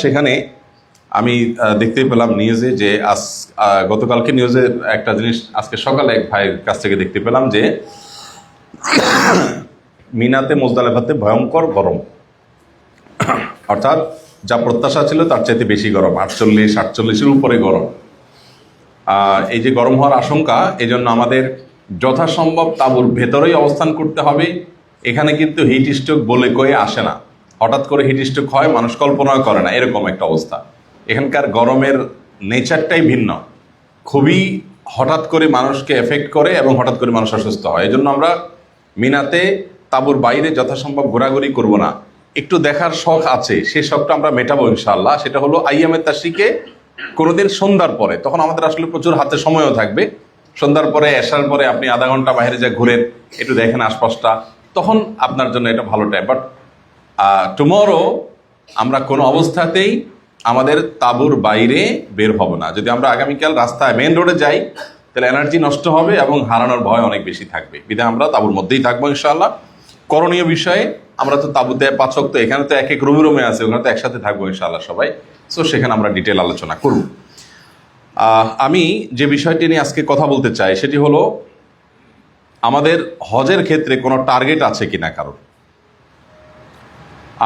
সেখানে আমি দেখতে পেলাম নিউজে যে গতকালকে নিউজে একটা জিনিস আজকে সকালে এক ভাইয়ের কাছ থেকে দেখতে পেলাম যে মিনাতে মুজদালিফাতে ভয়ঙ্কর গরম, অর্থাৎ যা প্রত্যাশা ছিল তার চাইতে বেশি গরম, 48-48-এর উপরে গরম। এই যে গরম হওয়ার আশঙ্কা, এই জন্য আমাদের যথাসম্ভব তাঁবুর ভেতরেই অবস্থান করতে হবে। এখানে কিন্তু হিট স্ট্রোক বলে কয়ে আসে না, হঠাৎ করে হিট স্ট্রোক হয়, মানুষ কল্পনাও করে না, এরকম একটা অবস্থা। এখানকার গরমের নেচারটাই ভিন্ন, খুবই হঠাৎ করে মানুষকে এফেক্ট করে এবং হঠাৎ করে মানুষ অসুস্থ হয়। এই জন্য আমরা মিনাতে তাঁবুর বাইরে যথাসম্ভব ঘোরাঘুরি করব না। একটু দেখার শখ আছে, সেই শখটা আমরা মেটাবো ইনশাআল্লাহ। সেটা হলো আইয়ামে তাশরিকে কোনোদিন সন্ধ্যার পরে, তখন আমাদের আসলে প্রচুর হাতে সময়ও থাকবে। সন্ধ্যার পরে, এশার পরে আপনি আধা ঘন্টা বাইরে যা ঘুরেন, একটু দেখেন আশপাশটা, তখন আপনার জন্য এটা ভালো টাইম। বাট টুমরো আমরা কোনো অবস্থাতেই আমাদের তাঁবুর বাইরে বের হব না। যদি আমরা আগামীকাল রাস্তায় মেন রোডে যাই, তাহলে এনার্জি নষ্ট হবে এবং হারানোর ভয় অনেক বেশি থাকবে। বিধায় আমরা তাঁবুর মধ্যেই থাকবো ইনশাআল্লাহ। করণীয় বিষয়ে আমরা তো তাঁবুতে 5 ওয়াক্ত, এখানে তো এক এক রুমে আছে, ওখানে তো একসাথে থাকবো ইনশাআল্লাহ সবাই। সো সেখানে আমরা ডিটেল আলোচনা করব। আমি যে বিষয়টি নিয়ে আজকে কথা বলতে চাই সেটি হলো আমাদের হজের ক্ষেত্রে কোনো টার্গেট আছে কিনা কারণ।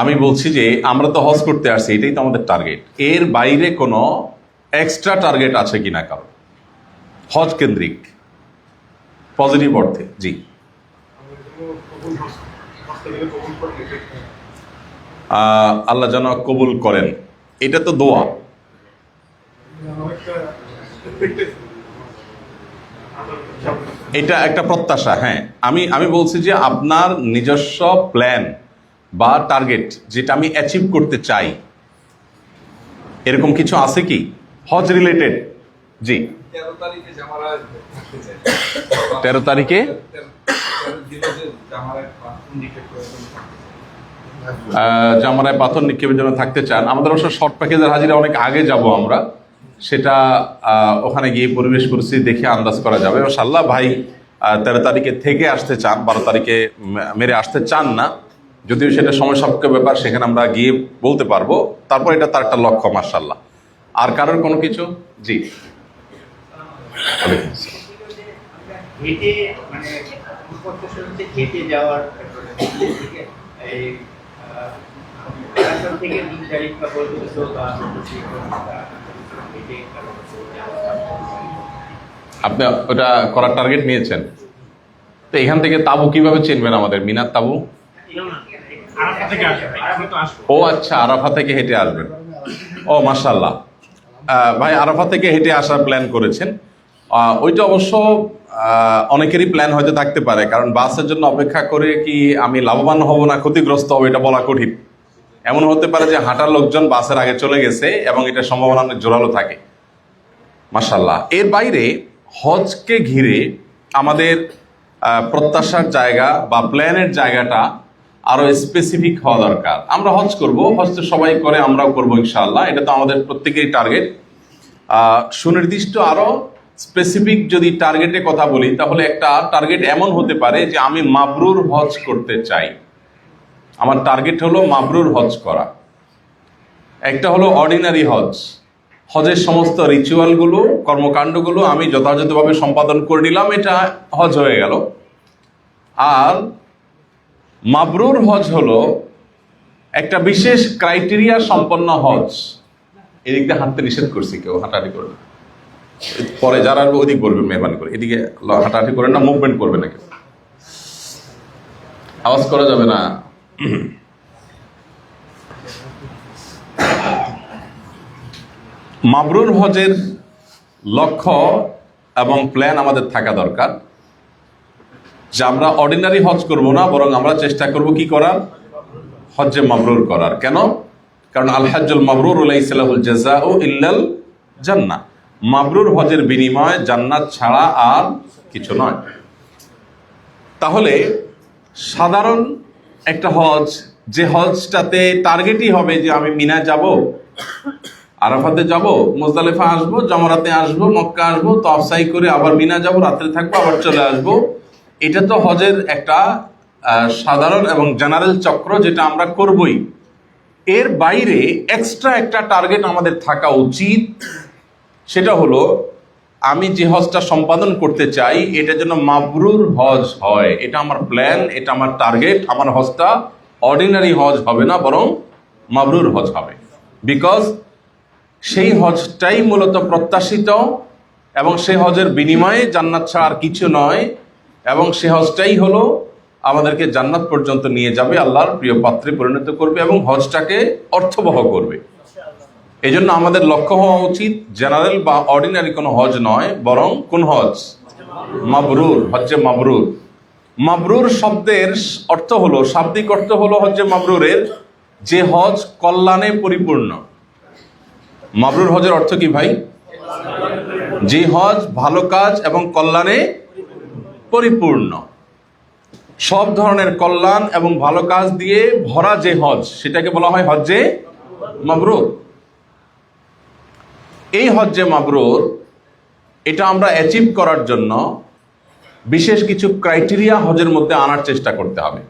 আমি বলছি যে আমরা তো হজ করতে আসছি, এটাই তো আমাদের টার্গেট। এর বাইরে কোনো এক্সট্রা টার্গেট আছে কিনা কারণ হজ কেন্দ্রিক, পজিটিভ অর্থে। জি, আল্লাহ যেন কবুল করেন, এটা তো দোয়া। এটা একটা প্রত্যাশা। হ্যাঁ, আমি বলছি যে আপনার নিজস্ব প্ল্যান বা টার্গেট, যেটা আমি অ্যাচিভ করতে চাই, এরকম কিছু আছে কি হজ রিলেটেড? জি, 13 তারিখে জামারায় পাথর নিক্ষেপের জন্য থাকতে চান। আমাদের অবশ্য শর্ট প্যাকেজের হাজিরা অনেক আগে যাব আমরা, সেটা ওখানে গিয়ে পরিবেশ পরিস্থিতি দেখে আন্দাজ করা যাবে ইনশাআল্লাহ। ভাই 13 তারিখে থেকে আসতে চান, 12 তারিখে মেরে আসতে চান না, যদিও সেটা সময় সাপেক্ষ ব্যাপার, সেখানে আমরা গিয়ে বলতে পারবো। তারপর এটা তার একটা লক্ষ্য মাশাআল্লাহ। আর কারোর কোনো কিছু? জি, আপনি ওটা করার টার্গেট নিয়েছেন তো এখান থেকে তাবু কিভাবে চিনবেন আমাদের মিনার তাবু? ও আচ্ছা, আরাফা থেকে হেঁটে আসবেন। ও মাশাআল্লাহ, ভাই আরাফা থেকে হেঁটে আসার প্ল্যান করেছেন। ওইটা অবশ্য অনেকেরই প্ল্যান হয়তো থাকতে পারে, কারণ বাসের জন্য অপেক্ষা করে কি আমি লাভবান হব না ক্ষতিগ্রস্ত হবো এটা বলা কঠিন। এমন হতে পারে যে হাঁটার লোকজন বাসের আগে চলে গেছে এবং এটা সম্ভাবনা অনেক জোরালো থাকে। মাশাআল্লাহ। এর বাইরে হজকে ঘিরে আমাদের প্রত্যাশার জায়গা বা প্ল্যানের জায়গাটা আরো স্পেসিফিক হওয়া দরকার। আমরা হজ করব, হজ তো সবাই করে, আমরাও করবো ইনশাআল্লাহ, এটা তো আমাদের প্রত্যেকেরই টার্গেট। সুনির্দিষ্ট আরো স্পেসিফিক যদি টার্গেটে কথা বলি, তাহলে একটা টার্গেট এমন হতে পারে যে আমি মাবরুর হজ করতে চাই, আমার টার্গেট হলো মাবরুর হজ করা। একটা হলো অর্ডিনারি হজ, হজের সমস্ত রিচুয়ালগুলো, কর্মকাণ্ডগুলো আমি যথাযথভাবে সম্পাদন করে নিলাম, এটা হজ হয়ে গেল। আর মাবরুর হজ হলো একটা বিশেষ ক্রাইটেরিয়া সম্পন্ন হজ। এদিক দিয়ে হাঁটতে নিষেধ করছি, কেউ হাঁটাহাঁটি করবে পরে, যারা ওদিক বলবেন মেহরবানি করে, এদিকে হাঁটাহাঁটি করেন না, মুভমেন্ট করবে না, কেউ আওয়াজ করা যাবে না। মাবরুর হজের লক্ষ্য এবং প্ল্যান আমাদের থাকা দরকার যে আমরা অর্ডিনারি হজ করব না, বরং আমরা চেষ্টা করব কি করার? হজ্জে মাবরুর করার। কেন? কারণ আল হজ্জুল মাবরুর লাইসা লাহুল জাযাউ ইল্লাল জান্নাহ, মাবরুর হজের বিনিময় জান্নাত ছাড়া আর কিছু নয়। তাহলে সাধারণ একটা হজ, যে হজটাতে টার্গেটই হবে যে আমি মিনা যাব, আরাফাতে যাব, মুজদালিফা আসবো, জমরাতে আসবো, মক্কা আসবো, তফসাই করে আবার মিনা যাব, রাত্রে থাকবো, আবার চলে আসবো, এটা তো হজের একটা সাধারণ এবং জেনারেল চক্র, যেটা আমরা করবই। এর বাইরে এক্সট্রা একটা টার্গেট আমাদের থাকা উচিত, সেটা হলো আমি যে হজটা সম্পাদন করতে চাই এটা যেন মাবরুর হজ হয়। এটা আমার প্ল্যান, এটা আমার টার্গেট। আমার হজটা অর্ডিনারি হজ হবে না, বরং মাবরুর হজ হবে। বিকজ সেই হজটাই মূলত প্রত্যাশিত এবং সেই হজের বিনিময়ে জান্নাত ছাড়া আর কিছু নয়, এবং সে হজটাই হলো আমাদেরকে জান্নাত পর্যন্ত নিয়ে যাবে, আল্লাহর প্রিয় পাত্রে পরিণত করবে এবং হজটাকে অর্থবহ করবে। এই জন্য আমাদের লক্ষ্য হওয়া উচিত জেনারেল বা অর্ডিনারি কোনো হজ নয়, বরং কোন হজ? মাবরুর, হজ্জে মাবরুর। মাবরুর শব্দের অর্থ হলো, শাব্দিক অর্থ হলো হজ্জে মাবরুরের যে হজ কল্যাণে পরিপূর্ণ। মাবরুর হজের অর্থ কি ভাই? যে হজ ভালো কাজ এবং কল্যাণে পরিপূর্ণ, সব ধরনের কল্যাণ এবং ভালো কাজ দিয়ে ভরা যে হজ, সেটাকে বলা হয় হজ্জে মাবরুর। এই হজ্জে মাবরুর এটা আমরা অ্যাচিভ করার জন্য বিশেষ কিছু ক্রাইটেরিয়া হজের মধ্যে আনার চেষ্টা করতে হবে।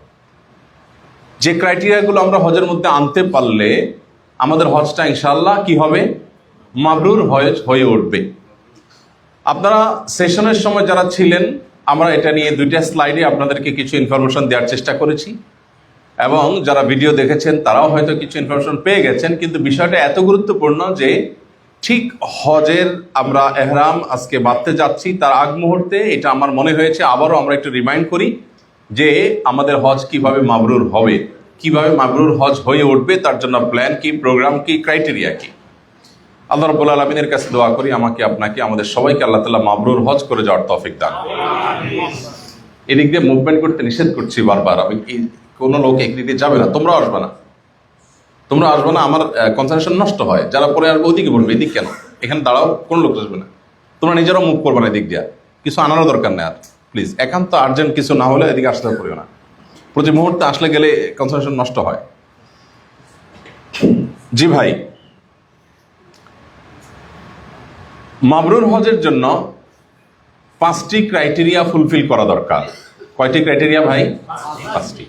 যে ক্রাইটেরিয়াগুলো আমরা হজের মধ্যে আনতে পারলে আমাদের হজটা ইনশাআল্লাহ কি হবে? মাবরুর হজ হয়ে উঠবে। আপনারা সেশনের সময় যারা ছিলেন, আমরা এটা নিয়ে 2টা স্লাইডে আপনাদেরকে কিছু ইনফরমেশন দেওয়ার চেষ্টা করেছি, এবং যারা ভিডিও দেখেছেন তারাও হয়তো কিছু ইনফরমেশন পেয়ে গেছেন। কিন্তু বিষয়টা এত গুরুত্বপূর্ণ যে ঠিক হজের আমরা এহরাম আজকে বাঁধতে যাচ্ছি, তার আগ মুহূর্তে এটা আমার মনে হয়েছে আবারও আমরা একটু রিমাইন্ড করি যে আমাদের হজ কিভাবে মাবরুর হবে, কিভাবে মাবরুর হজ হয়ে উঠবে, তার জন্য প্ল্যান কি, প্রোগ্রাম কি, ক্রাইটেরিয়া কি। আল্লাহ রাব্বুল আলামিনের কাছে দোয়া করি আমাকে, আপনাকে, আমাদের সবাইকে আল্লাহ তাআলা মাবরুর হজ করে যাওয়ার তৌফিক দান করুন। এদিক দিয়ে মুভমেন্ট করতে নিষেধ করছি বারবার, আমি কোনো লোক একদিক দিয়ে যাবে না, তোমরা আসবে না, তোমরা আসবে না, আমার কনসেন্ট্রেশন নষ্ট হয়। যারা পরে আসবে ওদিকে বলবে, এদিক কেন, এখানে দাঁড়াও, কোনো লোক আসবে না। তোমরা নিজেরাও মুভ করবে না এদিক দিয়ে, কিছু আনারও দরকার নেই আর। প্লিজ, একান্ত আর্জেন্ট কিছু না হলে এদিকে আসতে করিও না। প্রতি মুহূর্তে আসলে গেলে কনসেন্ট্রেশন নষ্ট হয়। জি ভাই, মাবরুর হজের জন্য 5টি ক্রাইটেরিয়া ফুলফিল করা দরকার। কয়টি ক্রাইটেরিয়া ভাই? 5টি।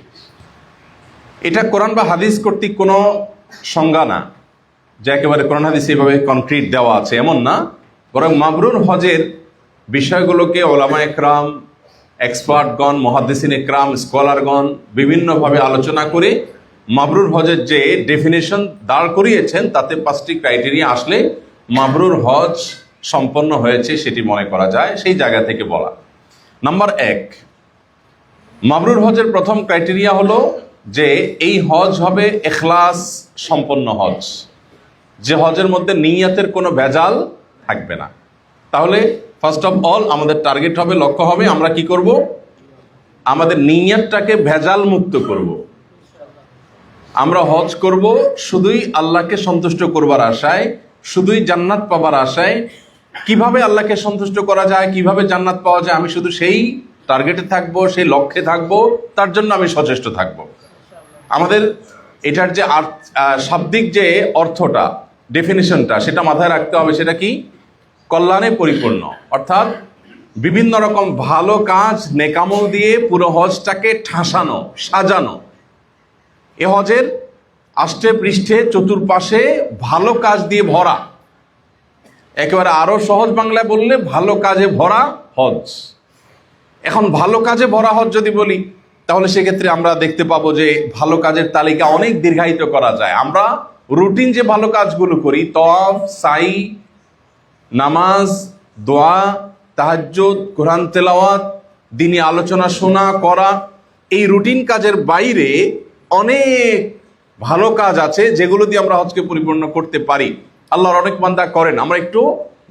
এটা কোরআন বা হাদিস কর্তৃক কোনো সংজ্ঞা না যে একেবারে কোরআন হাদিস এইভাবে কনক্রিট দেওয়া আছে, এমন না। বরং মাবরুর হজের বিষয়গুলোকে ওলামা একরাম, এক্সপার্টগণ, মুহাদ্দিসিন একরাম, স্কলারগণ বিভিন্নভাবে আলোচনা করে মাবরুর হজের যে ডেফিনেশন দাঁড় করিয়েছেন, তাতে 5টি ক্রাইটেরিয়া আসলে মাবরুর হজ সম্পন্ন হয়েছে সেটি মনে করা যায়। সেই জায়গা থেকে বলা, নাম্বার 1, মাবরুর হজের প্রথম ক্রাইটেরিয়া হলো যে এই হজ হবে ইখলাস সম্পন্ন হজ, যে হজের মধ্যে নিয়তের কোনো ভেজাল থাকবে না। তাহলে ফার্স্ট অফ অল আমাদের টার্গেট হবে, লক্ষ্য হবে, আমরা কি করব? আমাদের নিয়তটাকে ভেজাল মুক্ত করব। আমরা হজ করব শুধুই আল্লাহকে সন্তুষ্ট করবার আশায়, শুধুই জান্নাত পাবার আশায়। কিভাবে আল্লাহকে সন্তুষ্ট করা যায়, কিভাবে জান্নাত পাওয়া যায়, আমি শুধু সেই টার্গেটে থাকবো, সেই লক্ষ্যে থাকবো, তার জন্য আমি সচেষ্ট থাকব। আমাদের এটার যে শাব্দিক যে অর্থটা, ডেফিনিশনটা, সেটা মাথায় রাখতে হবে। সেটা কি? কল্যাণে পরিপূর্ণ, অর্থাৎ বিভিন্ন রকম ভালো কাজ, নেকামল দিয়ে পুরো হজটাকে ঠাসানো, সাজানো। এ হজের আষ্টে পৃষ্ঠে চতুর্পাশে ভালো কাজ দিয়ে ভরা, একেবারে আরো সহজ বাংলায় বললে ভালো কাজে ভরা হজ। এখন ভালো কাজে ভরা হজ যদি বলি, তাহলে সেক্ষেত্রে আমরা দেখতে পাবো যে ভালো কাজের তালিকা অনেক দীর্ঘায়িত করা যায়। আমরা রুটিন যে ভালো কাজগুলো করি, তওয়াফ, সাই, নামাজ, দোয়া, তাহাজ্জুদ, কোরআন তেলাওয়াত, দ্বীনি আলোচনা শোনা করা, এই রুটিন কাজের বাইরে অনেক ভালো কাজ আছে যেগুলো দিয়ে আমরা হজকে পরিপূর্ণ করতে পারি। আল্লাহর অনেক বান্দা করেন, আমরা একটু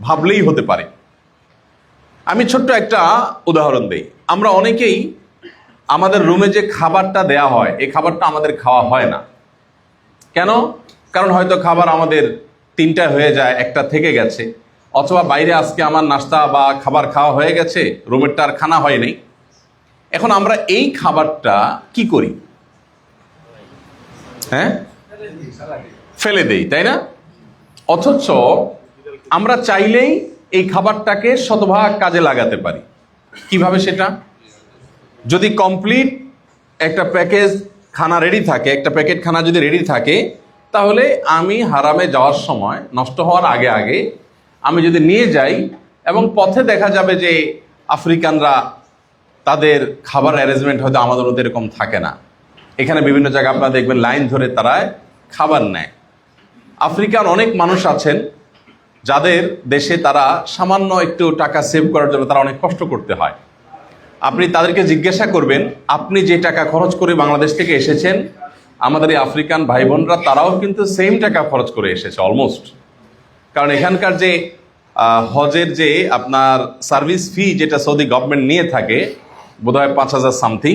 ভাবলেই হতে পারে। আমি ছোট্ট একটা উদাহরণ দেই। আমরা অনেকেই আমাদের রুমে যে খাবারটা দেয়া হয়, এই খাবারটা আমাদের খাওয়া হয় না। কেন? কারণ হয়তো খাবার আমাদের 3টায় হয়ে যায়, 1টা থেকে গেছে, অথবা বাইরে আজকে আমার নাস্তা বা খাবার খাওয়া হয়ে গেছে, রুমেরটা আর খানা হয়নি। এখন আমরা এই খাবারটা কি করি? হ্যাঁ, ফেলে দেই, তাই না? অথচ আমরা চাইলেই এই খাবারটাকে শতভাগ কাজে লাগাতে পারি। কিভাবে সেটা? যদি কমপ্লিট একটা প্যাকেজ খানা রেডি থাকে, একটা প্যাকেট খানা যদি রেডি থাকে, তাহলে আমি হারামে যাওয়ার সময় নষ্ট হওয়ার আগে আগে আমি যদি নিয়ে যাই এবং পথে দেখা যাবে যে আফ্রিকানরা তাদের খাবার অ্যারেঞ্জমেন্ট হয়তো আমাদের মধ্যে এরকম থাকে না। এখানে বিভিন্ন জায়গায় আপনারা দেখবেন লাইন ধরে তারা খাবার নেয়। আফ্রিকার অনেক মানুষ আছেন যাদের দেশে তারা সামান্য একটু টাকা সেভ করার জন্য তারা অনেক কষ্ট করতে হয়। আপনি তাদেরকে জিজ্ঞাসা করবেন, আপনি যে টাকা খরচ করে বাংলাদেশ থেকে এসেছেন, আমাদের এই আফ্রিকান ভাই বোনরা তারাও কিন্তু সেম টাকা খরচ করে এসেছে অলমোস্ট। কারণ এখানকার যে হজের যে আপনার সার্ভিস ফি যেটা সৌদি গভর্নমেন্ট নিয়ে থাকে বোধহয় 5,000 সামথিং,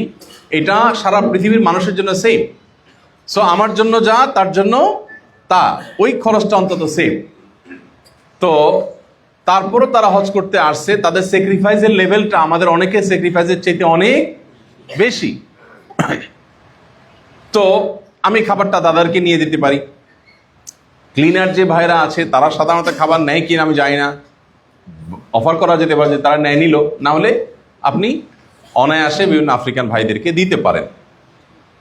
এটা সারা পৃথিবীর মানুষের জন্য সেম। সো আমার জন্য যা তার জন্য তা, ওই খরচটা অন্তত সেম। তো তারপরও তারা হজ করতে আসছে, তাদের স্যাক্রিফাইসের লেভেলটা আমাদের অনেকের স্যাক্রিফাইসের চাইতে অনেক বেশি। তো আমি খাবারটা তাদেরকে নিয়ে দিতে পারি। ক্লিনার যে ভাইরা আছে তারা সাধারণত খাবার নেয় কিনা আমি জানি না, অফার করা যেতে পারে যে তারা নেয় নিল, না হলে আপনি অনায়াসে বিভিন্ন আফ্রিকান ভাইদেরকে দিতে পারেন।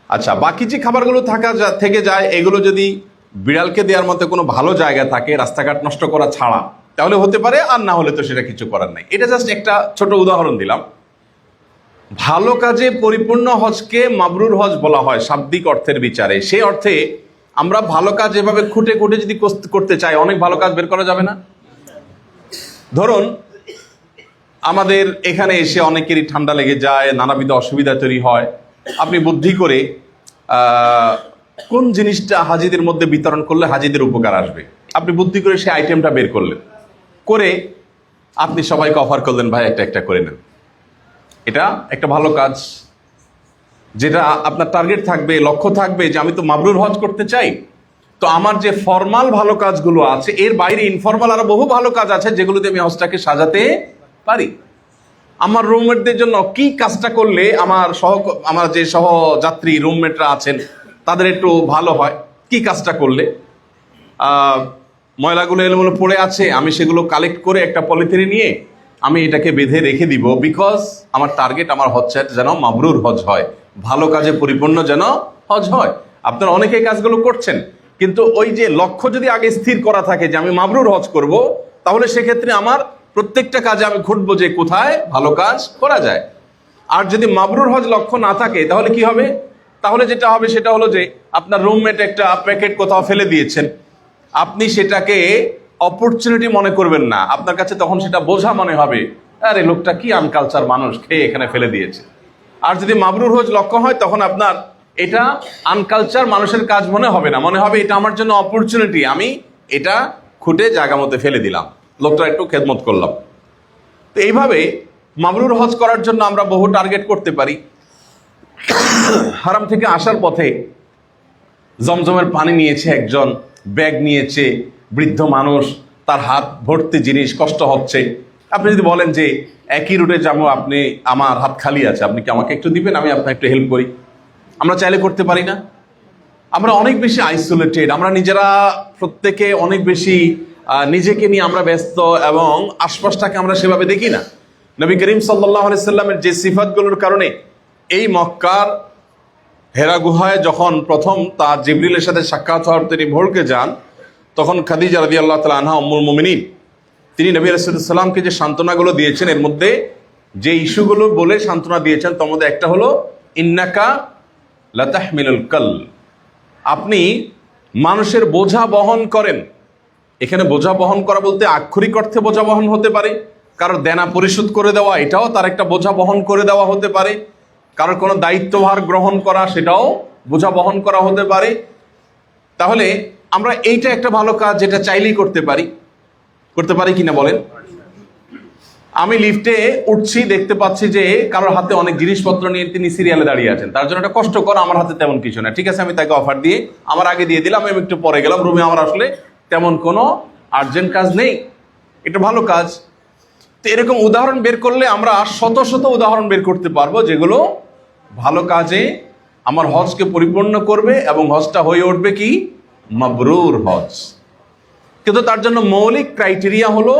আচ্ছা, বাকি যে খাবারগুলো থেকে যায় এগুলো যদি বিড়ালকে দেওয়ার মতো কোনো ভালো জায়গা থাকে, রাস্তাঘাট নষ্ট করা ছাড়া, তাহলে হতে পারে, আর না হলে তো সেটা কিছু করার নাই। এটা জাস্ট একটা ছোট উদাহরণ দিলাম। ভালো কাজে পরিপূর্ণ হজকে মাবরুর হজ বলা হয় শাব্দিক অর্থের বিচারে। সেই অর্থে আমরা ভালো কাজ এভাবে খুঁটে খুঁটে যদি করতে চাই, অনেক ভালো কাজ বের করা যাবে না? ধরুন আমাদের এখানে এসে অনেকেরই ঠান্ডা লেগে যায়, নানাবিধ অসুবিধা তৈরি হয়। আপনি বুদ্ধি করে কোন জিনিসটা হাজিদের মধ্যে বিতরণ করলে হাজিদের উপকার আসবে, আপনি বুদ্ধি করে সেই আইটেমটা বের করলেন, করে আপনি সবাইকে অফার করলেন, ভাই একটা একটা করে নেন। এটা একটা ভালো কাজ, যেটা আপনার টার্গেট থাকবে, লক্ষ্য থাকবে যে আমি তো মাবরুর হজ করতে চাই। তো আমার যে ফরমাল ভালো কাজগুলো আছে এর বাইরে ইনফরমাল আরো বহু ভালো কাজ আছে যেগুলোতে আমি হজটাকে সাজাতে পারি। আমার রুমমেটদের জন্য কি কাজটা করলে আমার যে সহযাত্রী রুমমেটরা আছেন তাদের একটু ভালো হয়, কি কাজটা করলে ময়লাগুলো এলোমেলো পড়ে আছে আমি সেগুলো কালেক্ট করে একটা পলিথিনে নিয়ে আমি এটাকে বেঁধে রেখে দিব, বিকজ আমার টার্গেট আমার হচ্ছে যেন মাবরুর হজ হয়, ভালো কাজে পরিপূর্ণ যেন হজ হয়। আপনারা অনেকে কাজগুলো করছেন, কিন্তু ওই যে লক্ষ্য যদি আগে স্থির করা থাকে যে আমি মাবরুর হজ করব, তাহলে সেক্ষেত্রে আমার প্রত্যেকটা কাজে আমি খুঁজবো যে কোথায় ভালো কাজ করা যায়। আর যদি মাবরুর হজ লক্ষ্য না থাকে তাহলে কি হবে? তাহলে যেটা হবে সেটা হলো যে আপনার রুমমেট একটা প্যাকেট কোথাও ফেলে দিয়েছেন, আপনি সেটাকে অপরচুনিটি মনে করবেন না, আপনার কাছে তখন সেটা বোঝা মনে হবে, আরে লোকটা কি আনকালচার মানুষ, খেয়ে এখানে ফেলে দিয়েছে। আর যদি মাবরুর হজ লক্ষ্য হয় তখন আপনার এটা আনকালচার মানুষের কাজ মনে হবে না, মনে হবে এটা আমার জন্য অপরচুনিটি, আমি এটা খুঁটে জায়গা মতো ফেলে দিলাম, লোকটা একটু খেদমত করলাম। তো এইভাবে মাবরুর হজ করার জন্য আমরা বহু টার্গেট করতে পারি। হারাম থেকে আসার পথে জমজমের পানি নিয়েছে একজন, ব্যাগ নিয়েছে বৃদ্ধ মানুষ, তার হাত ভর্তি জিনিস, কষ্ট হচ্ছে। আপনি যদি বলেন যে একই রুটে যাবো, আপনি আমার হাত খালি আছে, আপনি কি আমাকে একটু দিবেন, আমি আপনাকে একটু হেল্প করি? আমরা চাইলে করতে পারি না? আমরা অনেক বেশি আইসোলেটেড, আমরা নিজেরা প্রত্যেকে অনেক বেশি নিজেকে নিয়ে আমরা ব্যস্ত এবং আশপাশটাকে আমরা সেভাবে দেখি না। নবী করিম সাল্লাল্লাহু আলাইহি সাল্লামের যে সিফাতগুলোর কারণে এই মক্কার হেরা গুহায় যখন প্রথম তার জিবরিলের সাথে সাক্ষাৎ হওয়ার তিনি ভড়কে যান, তখন খাদিজা রাদিয়াল্লাহু তাআলা আনহা উম্মুল মুমিনিন তিনি নবী রাসূলুল্লাহ সাল্লাল্লাহু আলাইহি সাল্লামকে যে সান্ত্বনাগুলো দিয়েছেন, এর মধ্যে যে ইস্যুগুলো বলে সান্ত্বনা দিয়েছেন তার মধ্যে একটা হলো ইন্নাকা লাতাহমিলুল কাল, আপনি মানুষের বোঝা বহন করেন। এখানে বোঝা বহন করা বলতে আক্ষরিক অর্থে বোঝা বহন হতে পারে, কারোর দেনা পরিশোধ করে দেওয়া এটাও তার একটা বোঝা বহন করে দেওয়া হতে পারে, কারোর কোনো দায়িত্বভার গ্রহণ করা সেটাও বোঝা বহন করা হতে পারে। তাহলে আমরা এইটা একটা ভালো কাজ যেটা চাইলেই করতে পারি কিনা বলেন? আমি লিফটে উঠছি, দেখতে পাচ্ছি যে কারোর হাতে অনেক জিনিসপত্র নিয়ে তিনি সিরিয়ালে দাঁড়িয়ে আছেন, তার জন্য একটা কষ্ট করা, আমার হাতে তেমন কিছু না, ঠিক আছে আমি তাকে অফার দিয়ে আমার আগে দিয়ে দিলাম, আমি একটু পরে গেলাম রুমে, আমার আসলে তেমন কোনো আর্জেন্ট কাজ নেই, এটা ভালো কাজ। তো এরকম উদাহরণ বের করলে আমরা শত শত উদাহরণ বের করতে পারবো যেগুলো ভালো কাজে আমার হজকে পরিপূর্ণ করবে এবং হজটা হয়ে উঠবে কি মাবরুর হজ। কিন্তু তার জন্য মৌলিক ক্রাইটেরিয়া হলো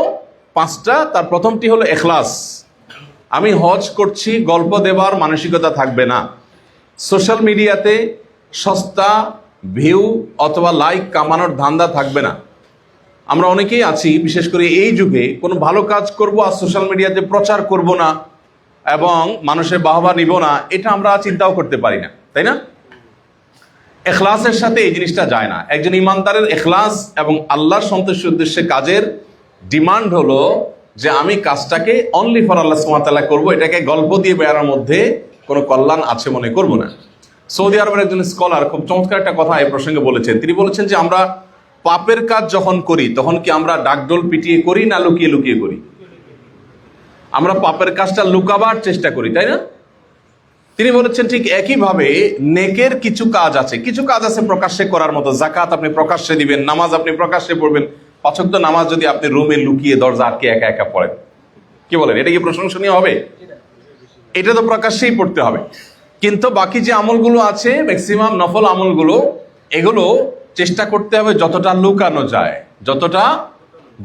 5টা। তার প্রথমটি হলো ইখলাস, আমি হজ করছি গল্প দেবার মানসিকতা থাকবে না। সোশ্যাল মিডিয়াতে সস্তা ভিউ অথবা লাইক কামানোর ধান্দা থাকবে না। আমরা অনেকেই আছি, বিশেষ করে এই যুগে, কোনো ভালো কাজ করব আর সোশ্যাল মিডিয়াতে প্রচার করব না এবং মানুষের বাহবা নিব না, এটা আমরা চিন্তাও করতে পারি না, তাই না? এখলাসের সাথে এই জিনিসটা যায় না। একজন ইমানদারের এখলাস এবং আল্লাহর সন্তুষ্টির উদ্দেশ্যে কাজের ডিমান্ড হলো যে আমি কাজটাকে অনলি ফর আল্লাহ সুবহানাহু ওয়া তাআলা করবো, এটাকে গল্প দিয়ে বেড়ার মধ্যে কোনো কল্যাণ আছে মনে করব না। সৌদি আরবের একজন স্কলার খুব চমৎকার একটা কথা এই প্রসঙ্গে বলেছেন। তিনি বলেছেন যে আমরা পাপের কাজ যখন করি তখন কি আমরা ডাকডোল পিটিয়ে করি না লুকিয়ে লুকিয়ে করি? আমরা পাপের কাজটা লুকাবার চেষ্টা করি, তাই না? তিনি বলেছেন ঠিক একইভাবে নেকের কিছু কাজ আছে, প্রকাশ্যে করার মতো। জাকাত আপনি প্রকাশ্যে দিবেন, নামাজ আপনি প্রকাশ্যে পড়বেন। 5 ওয়াক্ত নামাজ যদি আপনি রুমে লুকিয়ে দরজা আটকে একা একা পড়েন, কি বলেন, এটা কি প্রশংসনীয় হবে? এটা তো প্রকাশ্যেই পড়তে হবে। কিন্তু বাকি যে আমলগুলো আছে, ম্যাক্সিমাম নফল আমলগুলো, এগুলো চেষ্টা করতে হবে যতটা লুকানো যায়, যতটা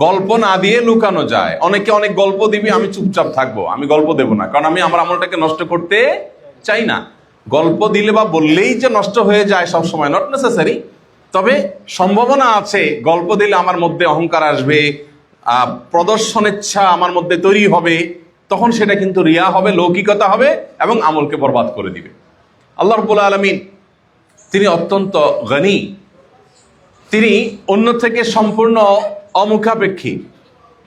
গল্প না দিয়ে লুকানো যায়। অনেকে অনেক গল্প দিবি, আমি চুপচাপ থাকবো, আমি গল্প দেব না, কারণ আমি আমার আমলটাকে নষ্ট করতে চাই না। গল্প দিলে বা বললেই যে নষ্ট হয়ে যায় সব সময়, নট নেসেসারি। তবে সম্ভাবনা আছে গল্প দিলে আমার মধ্যে অহংকার আসবে, প্রদর্শনেচ্ছা আমার মধ্যে তৈরি হবে, তখন সেটা কিন্তু রিয়া হবে, লৌকিকতা হবে এবং আমলকে বরবাদ করে দিবে। আল্লাহ রাব্বুল আলামিন তিনি অত্যন্ত গনি, তিনি অন্য থেকে সম্পূর্ণ অমুখাপেক্ষী।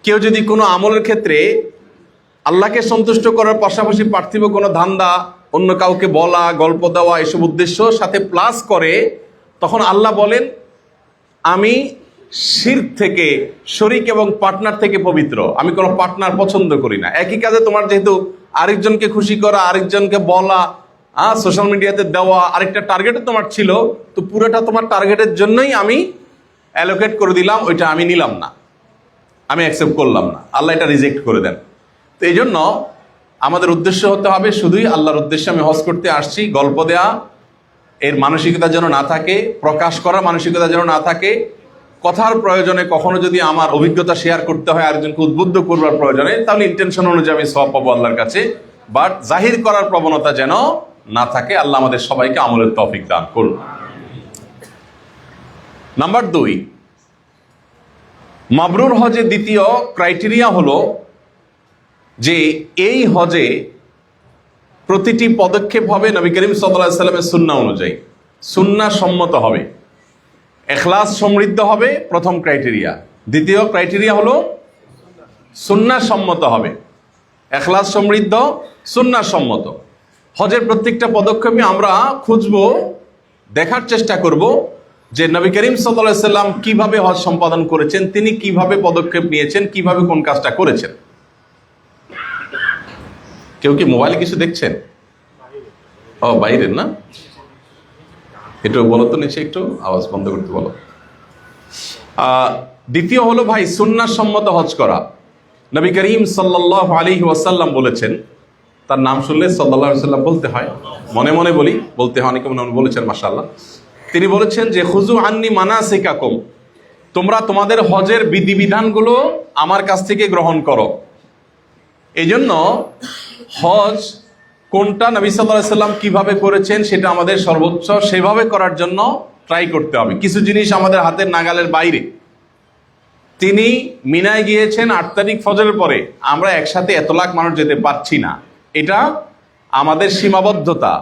কেউ যদি কোনো আমলের ক্ষেত্রে আল্লাহকে সন্তুষ্ট করার পাশাপাশি পার্থিব কোনো ধান্দা, অন্য কাউকে বলা, গল্প দেওয়া, এসব উদ্দেশ্য সাথে প্লাস করে, তখন আল্লাহ বলেন আমি শিরক থেকে, শরীক এবং পার্টনার থেকে পবিত্র, আমি কোনো পার্টনার পছন্দ করি না। একই কাজে তোমার যেহেতু আরেকজনকে খুশি করা, আরেকজনকে বলা, সোশ্যাল মিডিয়াতে দেওয়া আরেকটা টার্গেটও তোমার ছিল, তো পুরোটা তোমার টার্গেটের জন্যই আমি অ্যালোকেট করে দিলাম, ওইটা আমি নিলাম না, আমি অ্যাকসেপ্ট করলাম না। আল্লাহ এটা রিজেক্ট করে দেন। তো এই জন্য আমাদের উদ্দেশ্য হতে হবে শুধুই আল্লাহর উদ্দেশ্যে আমি হজ করতে আসছি, গল্প দেয়া এর মানসিকতা যেন না থাকে, প্রকাশ করার মানসিকতা যেন না থাকে। কথার প্রয়োজনে কখনো যদি আমার অভিজ্ঞতা শেয়ার করতে হয় আরেকজনকে উদ্বুদ্ধ করবার প্রয়োজনে, তাহলে ইন্টেনশন অনুযায়ী আমি সওয়াব পাবো আল্লাহর কাছে, বাট জাহির করার প্রবণতা যেন না থাকে। আল্লাহ আমাদের সবাইকে আমলের তৌফিক দান করুন। নাম্বার 2, মাবরুর হজে দ্বিতীয় ক্রাইটেরিয়া হলো যে এই হজে প্রতিটি পদক্ষেপ হবে নবী করিম সাল্লাল্লাহু আলাইহি সাল্লামের সুন্নাহ অনুযায়ী, সুন্নাহ সম্মত হবে, ইখলাস সমৃদ্ধ হবে, প্রথম ক্রাইটেরিয়া। দ্বিতীয় ক্রাইটেরিয়া হলো সুন্নাহ সম্মত হবে, ইখলাস সমৃদ্ধ, সুন্নাহ সম্মত। হজের প্রত্যেকটা পদক্ষেপে আমরা খুঁজবো, দেখার চেষ্টা করব যে নবী করিম সাল্লাল্লাহু আলাইহি সাল্লাম কিভাবে হজ সম্পাদন করেছেন, তিনি কিভাবে পদক্ষেপ নিয়েছেন, কিভাবে কোন কাজটা করেছেন। কেউ কি মোবাইলে কিছু দেখছেন? ও বাইরের না, একটু বলো তো, নিচে একটু আওয়াজ বন্ধ করতে বলো। দ্বিতীয় হলো ভাই সুন্নাহ সম্মত হজ করা। নবী করিম সাল্লাল্লাহু আলাইহি ওয়াসাল্লাম বলেছেন, তার নাম শুনলে সাল্লাল্লাহু আলাইহি ওয়াসাল্লাম বলতে হয়, মনে মনে বলতে হয়, অনেকে মনে মনে বলেছেন, মাশাআল্লাহ। তিনি বলেছেন যে খুযু আন্নি মানাসিকাকুম, তোমরা তোমাদের হজের বিধিবিধানগুলো আমার কাছ থেকে গ্রহণ করো। এই জন্য হজ কোনটা নবী সাল্লাল্লাহু আলাইহি সাল্লাম কিভাবে করেছেন সেটা আমাদের সর্বোচ্চ সেভাবে করার জন্য ট্রাই করতে হবে। কিছু জিনিস আমাদের হাতের নাগালের বাইরে। তিনি মিনায় গিয়েছেন 8 তারিখ ফজরের পরে, আমরা একসাথে এত লাখ মানুষ যেতে পারছি না, এটা আমাদের সীমাবদ্ধতা।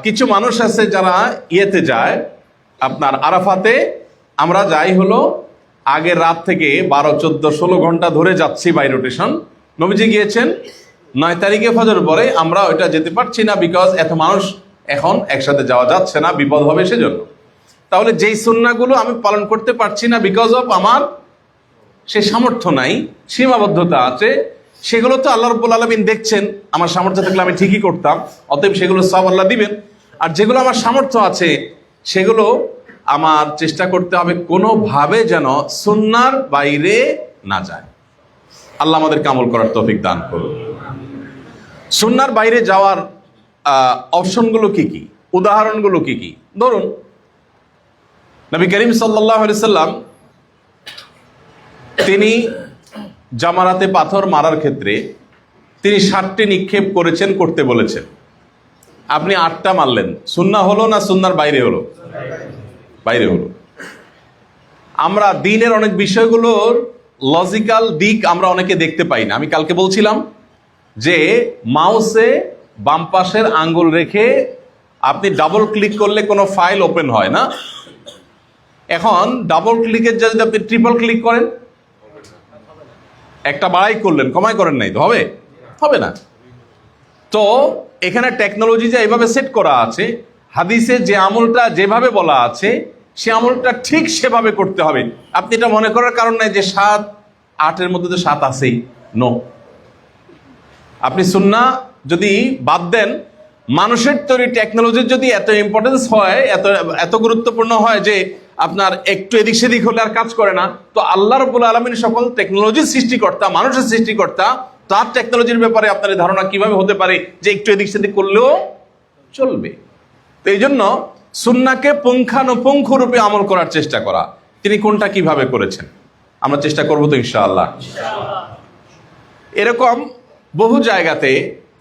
কিছু মানুষ আছে যারা ইয়েতে যায়, আপনার আরাফাতে, আমরা যাই হলো আগের রাত থেকে 12, 14, 16 ঘন্টা ধরে যাচ্ছি বাই রোটেশন। নবীজি গিয়েছেন 9 তারিখে ফজর পরে, আমরা ওইটা যেতে পারছি না, বিকজ এত মানুষ এখন একসাথে যাওয়া যাচ্ছে না, বিপদ হবে সেজন্য। তাহলে যেই সুন্নাহগুলো আমি পালন করতে পারছি না বিকজ অফ আমার সে সামর্থ্য নাই, সীমাবদ্ধতা আছে, সেগুলো তো আল্লাহ রাব্বুল আলামিন দেখছেন, আমার সামর্থ্য থাকলে আমি ঠিকই করতাম, অতএব সেগুলো সব আল্লাহ দিবেন। আর যেগুলো আমার সামর্থ্য আছে সেগুলো আমার চেষ্টা করতে হবে কোনোভাবে যেন সুন্নাহর বাইরে না যায়। আল্লাহ আমাদেরকে আমল করার তৌফিক দান করুন। সুন্নাহর বাইরে যাওয়ার অপশনগুলো কি কি, উদাহরণগুলো কি কি? ধরুন নবী করিম সাল্লাল্লাহু আলাইহি সাল্লাম তিনি জামারাতে পাথর মারার ক্ষেত্রে তিনি 7টি নিক্ষেপ করেছেন, করতে বলেছেন। আপনি 8টা মারলেন, সুন্নাহ হলো না সুন্নাহর বাইরে হলো? বাইরে হলো। আমরা দিনের অনেক বিষয়গুলোর লজিক্যাল দিক আমরা অনেকে দেখতে পাই না। আমি কালকে বলছিলাম যে মাউসে বাম পাশের আঙ্গুল রেখে আপনি ডাবল ক্লিক করলে কোনো ফাইল ওপেন হয় না। এখন ডাবল ক্লিকের যদি আপনি ট্রিপল ক্লিক করেন, একটা বাড়াই করলেন, কমাই করেন নাই, তো হবে? হবে না। তো এখানে টেকনোলজি যে এইভাবে সেট করা আছে, হাদিসে যে আমলটা যেভাবে বলা আছে সে আমলটা ঠিক সেভাবে করতে হবে। আপনি এটা মনে করার কারণ নাই যে 7 8-এর মধ্যে তো 7 আছেই, নো। আপনি সুন্নাহ যদি বাদ দেন, মানুষের তৈরি টেকনোলজির যদি এত ইম্পর্টেন্স হয়, এত গুরুত্বপূর্ণ হয় যে আপনার একটু এদিক সেদিক হলে আর কাজ করে না, তো আল্লাহ রাব্বুল আলামিন সকল টেকনোলজির সৃষ্টিকর্তা, মানুষের সৃষ্টিকর্তা, তার টেকনোলজির ব্যাপারে আপনার ধারণা কিভাবে হতে পারে যে একটু এদিক সেদিক করলেও চলবে? তো এই জন্য সুন্নাহকে পুঙ্খানুপুঙ্খ রূপে আমল করার চেষ্টা করা। তিনি কোনটা কিভাবে করেছেন আমরা চেষ্টা করবো তো ইনশাআল্লাহ। এরকম বহু জায়গাতে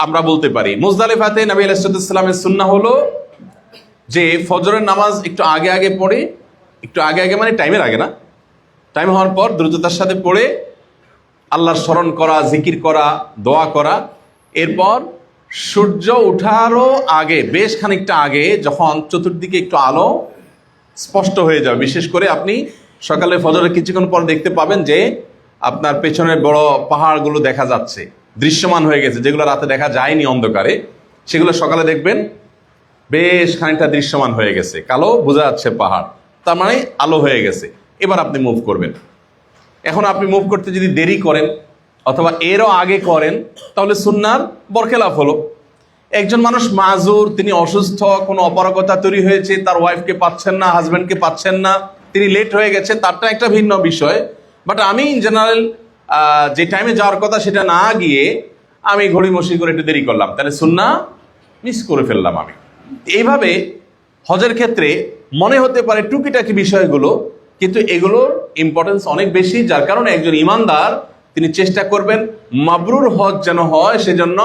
আমরা বলতে পারি। মুজদালিফাতে নবী আলাইহিস সালামের সুন্নাহ হলো যে ফজরের নামাজ একটু আগে আগে পড়ে, একটু আগে আগে মানে টাইমের আগে না, টাইম হওয়ার পর দ্রুততার সাথে পড়ে আল্লাহর স্মরণ করা, জিকির করা, দোয়া করা। এরপর সূর্য উঠারও আগে, বেশ খানিকটা আগে, যখন চতুর্দিকে একটু আলো স্পষ্ট হয়ে যাবে, বিশেষ করে আপনি সকালে ফজরের কিছুক্ষণ পর দেখতে পাবেন যে আপনার পেছনের বড় পাহাড়গুলো দেখা যাচ্ছে, দৃশ্যমান হয়ে গেছে, যেগুলো রাতে দেখা যায়নি অন্ধকারে, সেগুলো সকালে দেখবেন বেশ খানিকটা দৃশ্যমান হয়ে গেছে, কালো বোঝা যাচ্ছে পাহাড়, তার মানে আলো হয়ে গেছে। এবার আপনি মুভ করবেন। এখন আপনি মুভ করতে যদি দেরি করেন অথবা এরও আগে করেন তাহলে সুন্নাহর বরখেলাফ হলো। একজন মানুষ মাজুর, তিনি অসুস্থ, কোনো অপারগতা তৈরি হয়েছে, তার ওয়াইফকে পাচ্ছেন না, হাজব্যান্ডকে পাচ্ছেন না, তিনি লেট হয়ে গেছে, তারটা একটা ভিন্ন বিষয়। বাট আমি ইন জেনারেল যে টাইমে যাওয়ার কথা সেটা না গিয়ে আমি ঘড়িমসি করে একটু দেরি করলাম, তাহলে সুন্নাহ মিস করে ফেললাম আমি। এইভাবে হজের ক্ষেত্রে মনে হতে পারে টুকিটাকি বিষয়গুলো, কিন্তু এগুলোর ইম্পর্টেন্স অনেক বেশি, যার কারণে একজন ইমানদার তিনি চেষ্টা করবেন মাবরুর হজ যেন হয়, সেজন্য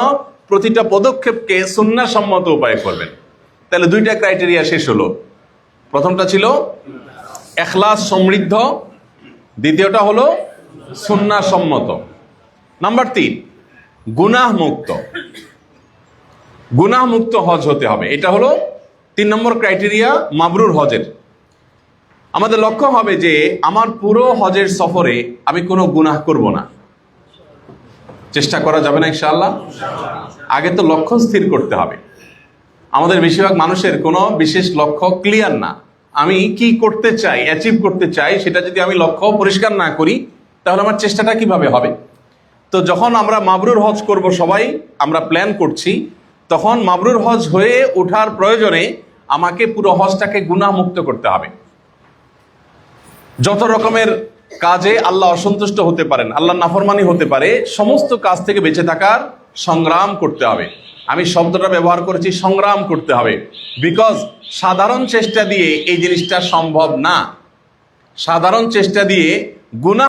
প্রতিটা পদক্ষেপকে সুন্নাহ সম্মত উপায়ে করবেন। তাহলে দুইটা ক্রাইটেরিয়া শেষ হলো। প্রথমটা ছিল ইখলাস সমৃদ্ধ, দ্বিতীয়টা হলো সুন্নাহ সম্মত। নাম্বার 3, গুনাহ মুক্ত। গুনাহ মুক্ত হজ হতে হবে, এটা হলো 3 নম্বর ক্রাইটেরিয়া মাবরুর হজের। আমাদের লক্ষ্য হবে যে আমার পুরো হজের সফরে আমি কোনো গুনাহ করব না। চেষ্টা করা যাবে না ইনশাআল্লাহ? আগে তো লক্ষ্য স্থির করতে হবে। আমাদের বেশিরভাগ মানুষের কোনো বিশেষ লক্ষ্য ক্লিয়ার না। আমি কি করতে চাই, অ্যাচিভ করতে চাই, সেটা যদি আমি লক্ষ্য পরিষ্কার না করি তাহলে আমার চেষ্টাটা কিভাবে হবে? তো যখন আমরা মাবরুর হজ করব, সবাই আমরা প্ল্যান করছি, তখন মাবরুর হজ হয়ে ওঠার প্রয়োজনে আমাকে পুরো হজটাকে গুনাহ মুক্ত করতে হবে। যত রকমের কাজে আল্লাহ অসন্তুষ্ট হতে পারেন, আল্লাহ নাফরমানি হতে পারে, সমস্ত কাজ থেকে বেঁচে থাকার সংগ্রাম করতে হবে। আমি শব্দটা ব্যবহার করেছি সংগ্রাম করতে হবে, বিকজ সাধারণ চেষ্টা দিয়ে এই জিনিসটা সম্ভব না। সাধারণ চেষ্টা দিয়ে গুনাহ